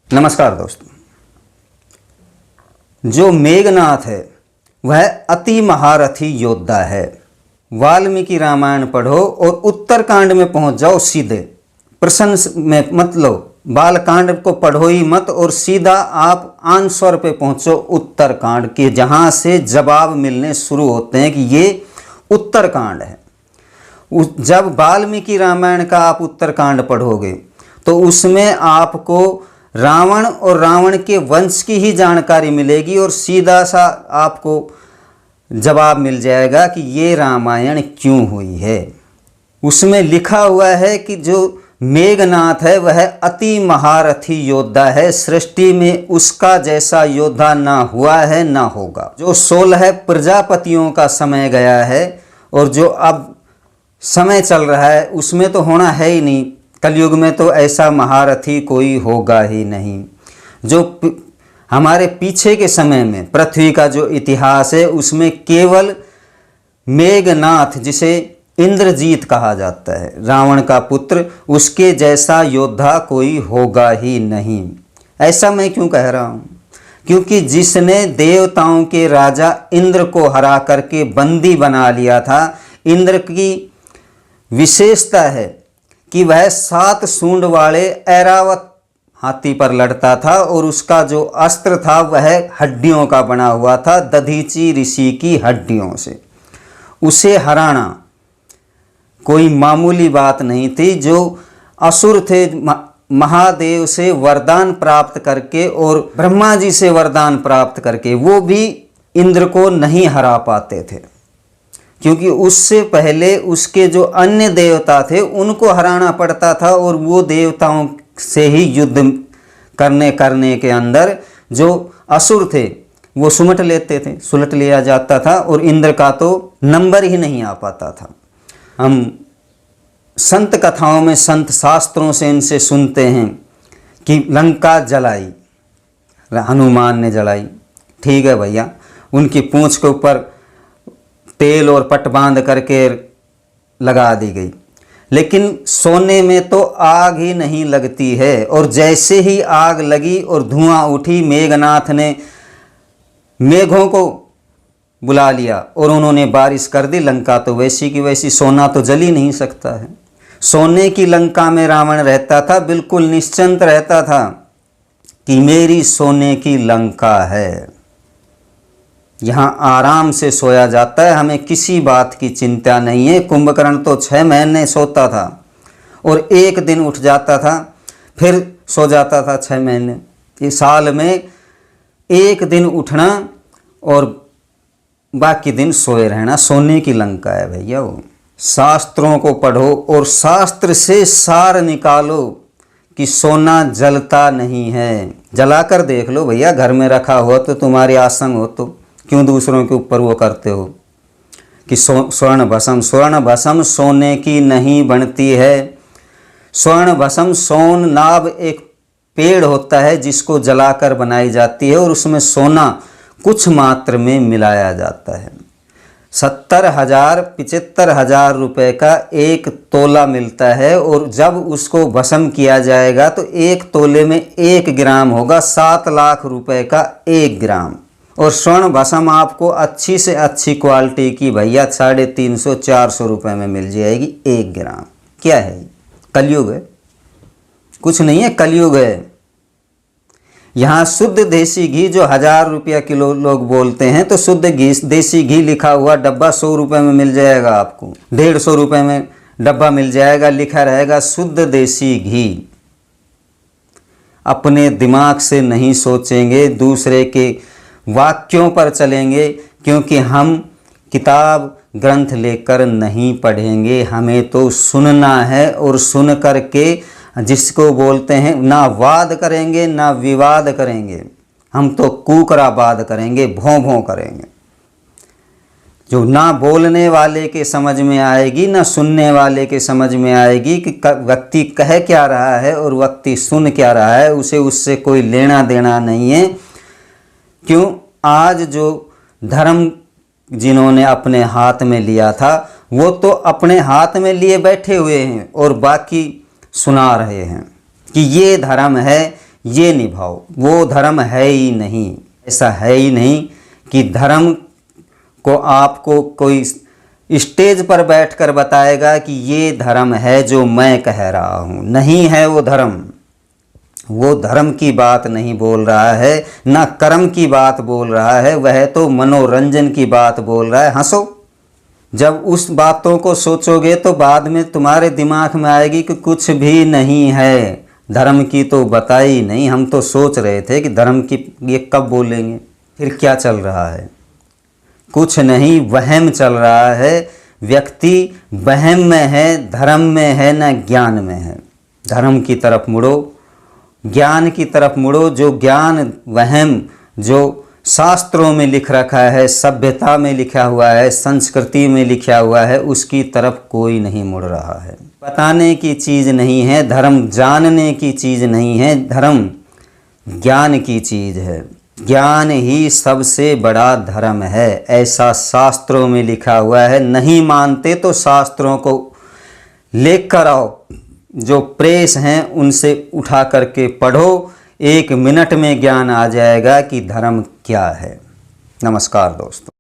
नमस्कार दोस्तों। जो मेघनाथ है वह अति महारथी योद्धा है। वाल्मीकि रामायण पढ़ो और उत्तरकांड में पहुंच जाओ सीधे। प्रश्न में मत लो, बालकांड को पढ़ो ही मत और सीधा आप आंसर पे पहुंचो उत्तरकांड के, जहां से जवाब मिलने शुरू होते हैं कि ये उत्तरकांड है। जब वाल्मीकि रामायण का आप उत्तरकांड पढ़ोगे तो उसमें आपको रावण और रावण के वंश की ही जानकारी मिलेगी और सीधा सा आपको जवाब मिल जाएगा कि ये रामायण क्यों हुई है। उसमें लिखा हुआ है कि जो मेघनाथ है वह अति महारथी योद्धा है, सृष्टि में उसका जैसा योद्धा ना हुआ है ना होगा। जो 16 प्रजापतियों का समय गया है और जो अब समय चल रहा है उसमें तो होना है ही नहीं। कलयुग में तो ऐसा महारथी कोई होगा ही नहीं। जो हमारे पीछे के समय में पृथ्वी का जो इतिहास है उसमें केवल मेघनाथ, जिसे इंद्रजीत कहा जाता है, रावण का पुत्र, उसके जैसा योद्धा कोई होगा ही नहीं। ऐसा मैं क्यों कह रहा हूँ? क्योंकि जिसने देवताओं के राजा इंद्र को हरा करके बंदी बना लिया था, इंद्र की विशेषता है कि वह 7 सूंड वाले ऐरावत हाथी पर लड़ता था और उसका जो अस्त्र था वह हड्डियों का बना हुआ था, दधीची ऋषि की हड्डियों से। उसे हराना कोई मामूली बात नहीं थी। जो असुर थे महादेव से वरदान प्राप्त करके और ब्रह्मा जी से वरदान प्राप्त करके वो भी इंद्र को नहीं हरा पाते थे, क्योंकि उससे पहले उसके जो अन्य देवता थे उनको हराना पड़ता था और वो देवताओं से ही युद्ध करने के अंदर जो असुर थे वो सुलट लिया जाता था और इंद्र का तो नंबर ही नहीं आ पाता था। हम संत कथाओं में, संत शास्त्रों से इनसे सुनते हैं कि लंका जलाई, हनुमान ने जलाई। ठीक है भैया, उनकी पूंछ के ऊपर तेल और पट बांध करके लगा दी गई, लेकिन सोने में तो आग ही नहीं लगती है। और जैसे ही आग लगी और धुआं उठी, मेघनाथ ने मेघों को बुला लिया और उन्होंने बारिश कर दी। लंका तो वैसी की वैसी, सोना तो जल ही नहीं सकता है। सोने की लंका में रावण रहता था, बिल्कुल निश्चिंत रहता था कि मेरी सोने की लंका है, यहाँ आराम से सोया जाता है, हमें किसी बात की चिंता नहीं है। कुंभकर्ण तो 6 महीने सोता था और एक दिन उठ जाता था, फिर सो जाता था 6 महीने। इस साल में एक दिन उठना और बाकी दिन सोए रहना। सोने की लंका है भैया वो। शास्त्रों को पढ़ो और शास्त्र से सार निकालो कि सोना जलता नहीं है। जलाकर देख लो भैया, घर में रखा हो तो, तुम्हारी आसंग हो तो क्यों दूसरों के ऊपर वो करते हो कि स्वर्ण भस्म सोने की नहीं बनती है। स्वर्ण भस्म सोन नाभ एक पेड़ होता है जिसको जलाकर बनाई जाती है और उसमें सोना कुछ मात्र में मिलाया जाता है। 70,000 75,000 रुपये का एक तोला मिलता है और जब उसको भस्म किया जाएगा तो एक तोले में 1 ग्राम होगा। 7 लाख रुपए का 1 ग्राम। और स्वर्ण भस्म आपको अच्छी से अच्छी क्वालिटी की भैया 350-400 रुपये में मिल जाएगी 1 ग्राम। क्या है? कलयुग है, कुछ नहीं है, कलयुग है। यहाँ शुद्ध देसी घी जो 1000 रुपया किलो लोग बोलते हैं, तो शुद्ध घी, देसी घी लिखा हुआ डब्बा 100 रुपये में मिल जाएगा आपको। 150 रुपये में डब्बा मिल जाएगा, लिखा रहेगा शुद्ध देसी घी। अपने दिमाग से नहीं सोचेंगे, दूसरे के वाक्यों पर चलेंगे, क्योंकि हम किताब ग्रंथ लेकर नहीं पढ़ेंगे। हमें तो सुनना है और सुन करके जिसको बोलते हैं, ना वाद करेंगे ना विवाद करेंगे, हम तो कुकराबाद करेंगे, भों भों करेंगे। जो ना बोलने वाले के समझ में आएगी ना सुनने वाले के समझ में आएगी कि व्यक्ति कह क्या रहा है और व्यक्ति सुन क्या रहा है, उसे उससे कोई लेना देना नहीं है। क्यों? आज जो धर्म जिन्होंने अपने हाथ में लिया था वो तो अपने हाथ में लिए बैठे हुए हैं और बाकी सुना रहे हैं कि ये धर्म है, ये निभाओ। वो धर्म है ही नहीं, ऐसा है ही नहीं कि धर्म को आपको कोई स्टेज पर बैठकर बताएगा कि ये धर्म है जो मैं कह रहा हूँ। नहीं है वो धर्म। वो धर्म की बात नहीं बोल रहा है, ना कर्म की बात बोल रहा है, वह तो मनोरंजन की बात बोल रहा है। हंसो। जब उस बातों को सोचोगे तो बाद में तुम्हारे दिमाग में आएगी कि कुछ भी नहीं है, धर्म की तो बताई नहीं। हम तो सोच रहे थे कि धर्म की ये कब बोलेंगे। फिर क्या चल रहा है? कुछ नहीं, वहम चल रहा है। व्यक्ति वहम में है, धर्म में है ना ज्ञान में है। धर्म की तरफ मुड़ो, ज्ञान की तरफ मुड़ो। जो ज्ञान वहम जो शास्त्रों में लिख रखा है, सभ्यता में लिखा हुआ है, संस्कृति में लिखा हुआ है, उसकी तरफ कोई नहीं मुड़ रहा है। बताने की चीज़ नहीं है धर्म, जानने की चीज़ नहीं है धर्म, ज्ञान की चीज़ है। ज्ञान ही सबसे बड़ा धर्म है, ऐसा शास्त्रों में लिखा हुआ है। नहीं मानते तो शास्त्रों को लेकर आओ, जो प्रेस हैं उनसे उठा करके पढ़ो। 1 मिनट में ज्ञान आ जाएगा कि धर्म क्या है। नमस्कार दोस्तों।